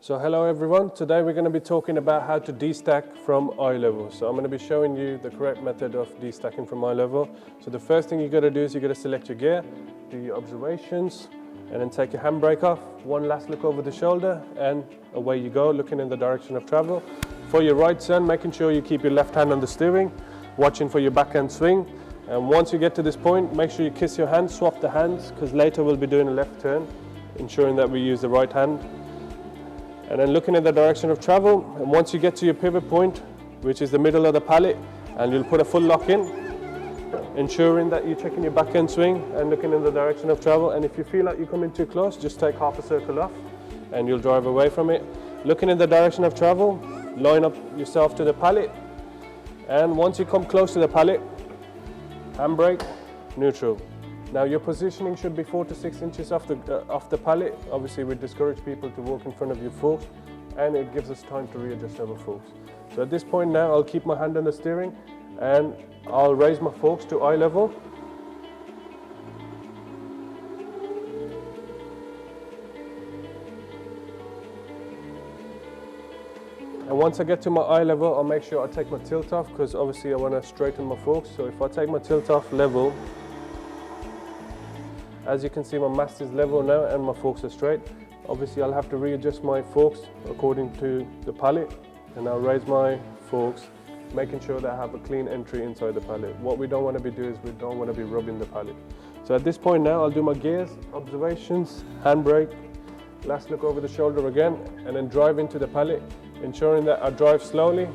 So hello everyone, today we're going to be talking about how to destack from eye level. So I'm going to be showing you the correct method of destacking from eye level. So the first thing you got to do is you got to select your gear, do your observations, and then take your handbrake off. One last look over the shoulder and away you go, looking in the direction of travel. For your right turn, making sure you keep your left hand on the steering, watching for your backhand swing. And once you get to this point, make sure you kiss your hand, swap the hands, because later we'll be doing a left turn, ensuring that we use the right hand. And then looking in the direction of travel, and once you get to your pivot point, which is the middle of the pallet, and you'll put a full lock in, ensuring that you're checking your backhand swing and looking in the direction of travel. And if you feel like you're coming too close, just take half a circle off and you'll drive away from it. Looking in the direction of travel, line up yourself to the pallet, and once you come close to the pallet, handbrake, neutral. Now your positioning should be 4 to 6 inches off the pallet. Obviously we discourage people to walk in front of your forks, and it gives us time to readjust our forks. So at this point now, I'll keep my hand on the steering and I'll raise my forks to eye level. And once I get to my eye level, I'll make sure I take my tilt off, because obviously I want to straighten my forks. So if I take my tilt off level, as you can see, my mast is level now and my forks are straight. Obviously I'll have to readjust my forks according to the pallet, and I'll raise my forks, making sure that I have a clean entry inside the pallet. What we don't want to be doing is we don't want to be rubbing the pallet. So at this point now, I'll do my gears, observations, handbrake, last look over the shoulder again, and then drive into the pallet, ensuring that I drive slowly.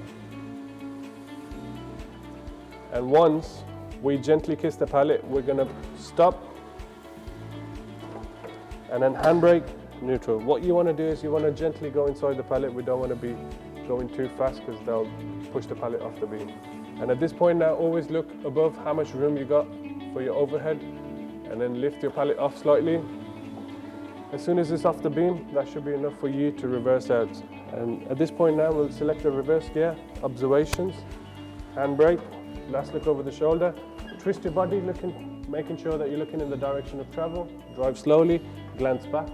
And once we gently kiss the pallet, we're going to stop and then handbrake, neutral. What you want to do is you want to gently go inside the pallet. We don't want to be going too fast, because they'll push the pallet off the beam. And at this point now, always look above how much room you got for your overhead, and then lift your pallet off slightly. As soon as it's off the beam, that should be enough for you to reverse out. And at this point now, we'll select the reverse gear, observations, handbrake, last look over the shoulder, twist your body, making sure that you're looking in the direction of travel, drive slowly, glance back,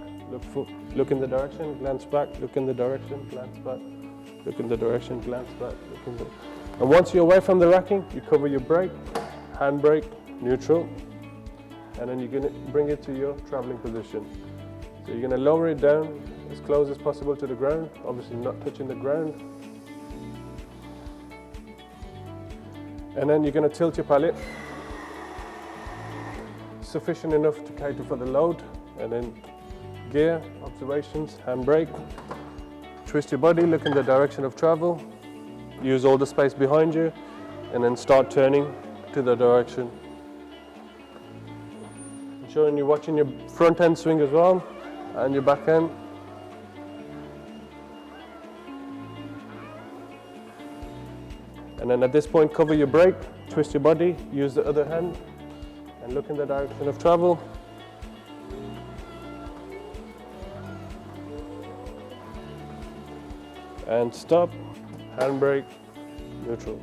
look in the direction, glance back, look in the direction, glance back, look in the direction, glance back, look in the... And once you're away from the racking, you cover your brake, handbrake, neutral, and then you're going to bring it to your traveling position. So you're going to lower it down as close as possible to the ground, obviously not touching the ground. And then you're going to tilt your pallet sufficient enough to cater for the load, and then gear, observations, handbrake, twist your body, look in the direction of travel, use all the space behind you, and then start turning to the direction. Ensuring you're watching your front end swing as well, and your back end. And then at this point, cover your brake, twist your body, use the other hand, and look in the direction of travel. And stop, handbrake, neutral.